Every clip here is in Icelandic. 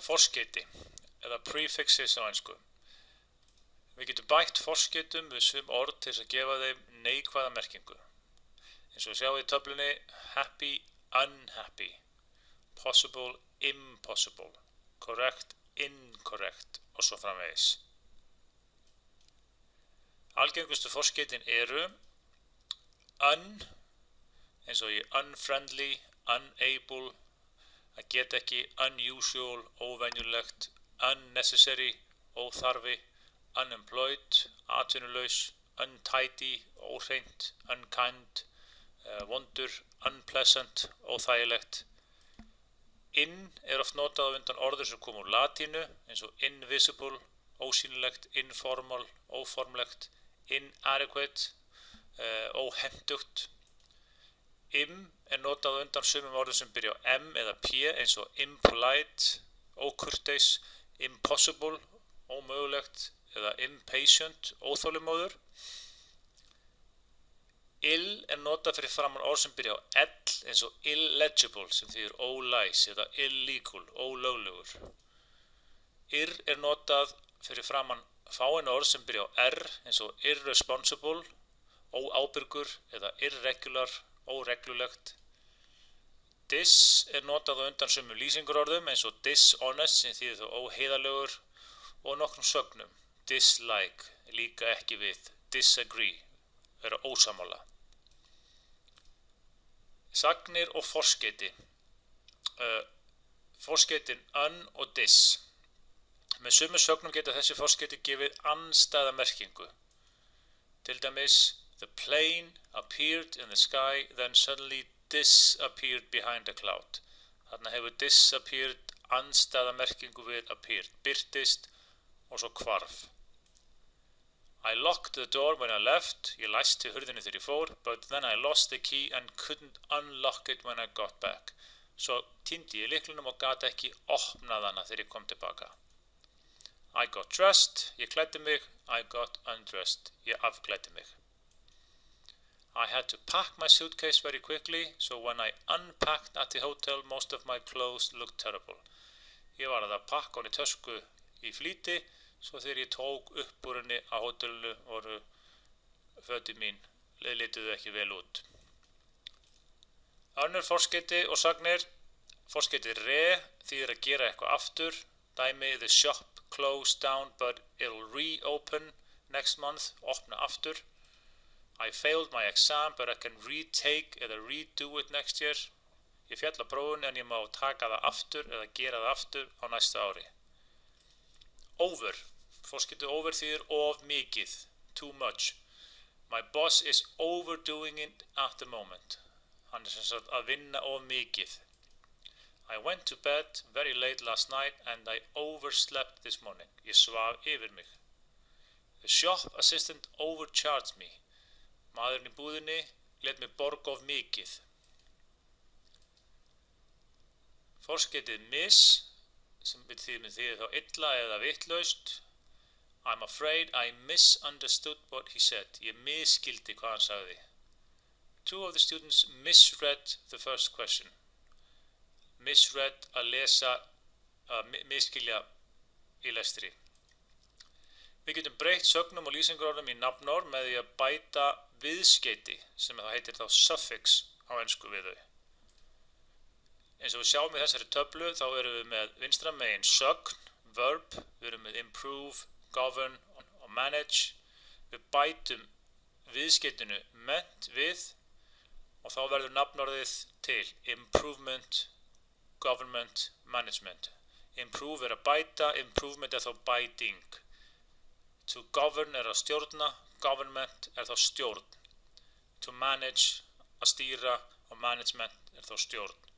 Forskeyti eða prefixes á ensku. Við getum bætt forskeytum við sum orð til þess að gefa þeim neikvæða merkingu. Eins og sjáum í töflunni happy, unhappy, possible, impossible, correct, incorrect og svo framvegis. Algengustu forskeytin eru un, eins og í unfriendly, unable, að geta ekki, unusual, óvenjulegt, unnecessary, óþarfi, unemployed, atvinnulaus, untidy, óhreint, unkind, vondur, unpleasant, óþægilegt. In oft notað á undan orður sem koma úr latínu, eins og invisible, ósýnilegt, informal, óformlegt, inadequate, óhentugt. Notað á undan sumum orðum sem byrja á M eða P, eins og impolite, ókurteis, impossible, ómögulegt, eða impatient, óþolinmóður. Notað fyrir framan orð sem byrja á L, eins og illegible, sem þýðir ólæs, eða illegal, ólöglegur. Notað fyrir framan fáein orð sem byrja á R, eins og irresponsible, óábyrgur, eða irregular, óreglulegt. Dis notað á undan sumum lýsingarorðum, eins og dishonest, sem þýðir þá óheiðarlegur, og nokkrum sögnum. Dislike, líka ekki við, disagree, vera ósammála. Sagnir og forskeyti. Forskeytin un og dis. Með sumum sögnum geta þessi forskeyti gefið andstæða merkingu. Til dæmis, the plane appeared in the sky, then suddenly disappeared behind a cloud. Þarna hefur disappeared andstæða merkingu við appeared, birtist og svo hvarf. I locked the door when I left, ég læsti hurðinni þegar ég fór, but then I lost the key and couldn't unlock it when I got back. Svo týndi ég lyklunum og gat ekki opnað hana þegar ég kom tilbaka. I got dressed, ég klæddi mig, I got undressed, ég afklæddi mig. I had to pack my suitcase very quickly, so when I unpacked at the hotel, most of my clothes looked terrible. Ég var að pakka hana í tösku í flýti, svo þegar ég tók upp úr henni á hótelinu voru fötin mín, lituðu ekki vel út. Önnur forskeyti og sagnir. Forskeyti re þýðir að gera eitthvað aftur. Dæmi, the shop closed down but it'll reopen next month, opna aftur. I failed my exam but I can retake eða redo it next year. Ég féll á prófinu en ég má taka það aftur eða gera það aftur á næsta ári. Over. Forskeyti over þýðir of mikið, too much. My boss is overdoing it at the moment. Hann sem sagt að vinna of mikið. I went to bed very late last night and I overslept this morning. Ég svaf yfir mig. The shop assistant overcharged me. Maðurinn í búðinni lét mig borga of mikið. Forskeytið miss, sem þýðir þá illa eða vitlaust. I'm afraid I misunderstood what he said. Ég misskildi hvað hann sagði. Two of the students misread the first question. Misread, að lesa, að misskilja í lestri. Við getum breytt sögnum og lýsingarorðum í nafnorð með því að bæta viðskeyti, sem það heitir þá suffix á ensku við þau. Eins og við sjáum í þessari töflu þá erum við með vinstra megin sögn, verb, við erum með improve, govern og manage. Við bætum viðskeytinu meant við og þá verður nafnorðið til improvement, government, management. Improve að bæta, improvement þá bæting. To govern að stjórna, government þá stjórn. To manage að stýra og management þá stjórn.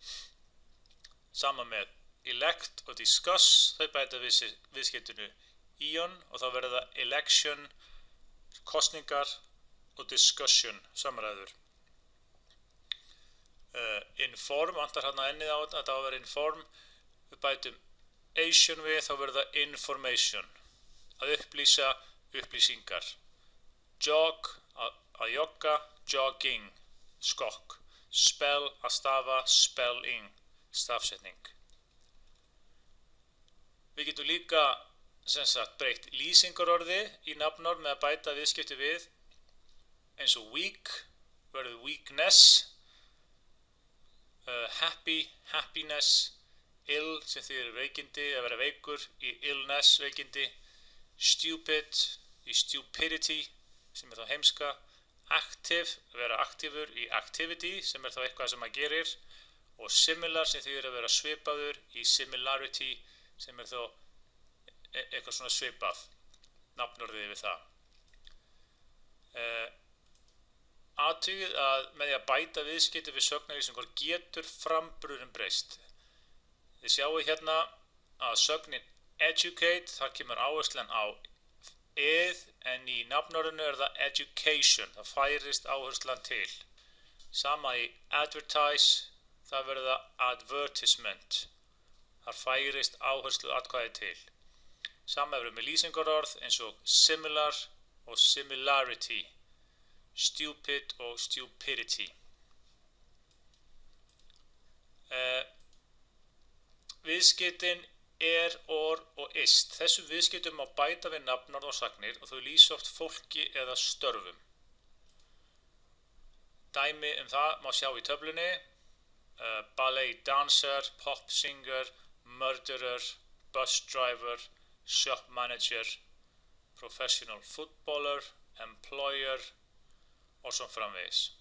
Sama með elect og discuss, þau bæta viðskeytinu ion og þá verður það election, kosningar og discussion, samræður. Inform, vantar hérna ennið á þetta, það verður inform, við bætum ation við, þá verður það information, að upplýsa, upplýsingar. Jog, að jogga, jogging, skokk. Spell, að stafa, spelling, stafsetning. Við getum líka sem sagt breytt lýsingarorði í nafnorð með að bæta viðskipti við, eins og weak verður weakness, happy, happiness, ill sem þýðir veikindi, að vera veikur í illness, veikindi, stupid í stupidity sem þá heimska, active, að vera aktífur í activity sem þá eitthvað sem maður gerir, og similar sem þýðir að vera svipaður í similarity sem þá eitthvað svona svipað, nafnorðið við það. Athugið að með því að bæta viðskipti við sögnarlýsingar getur framburðurinn breyst. Þið sjáu hérna að sögnin educate, þar kemur áherslan á ið, en í nafnorðinu það education, það færist áherslan til. Sama í advertise, það verður það advertisement, þar færist áherslu atkvæði til. Sama verður með lýsingarorð eins og similar og similarity, stupid og stupidity. Viðskiptin or og ist. Þessum viðskiptum má bæta við nafnorð og sagnir og þau lýsa oft fólki eða störfum. Dæmi það má sjá í töflunni. Ballet dancer, pop singer, murderer, bus driver, shop manager, professional footballer, employer og svo framvegis.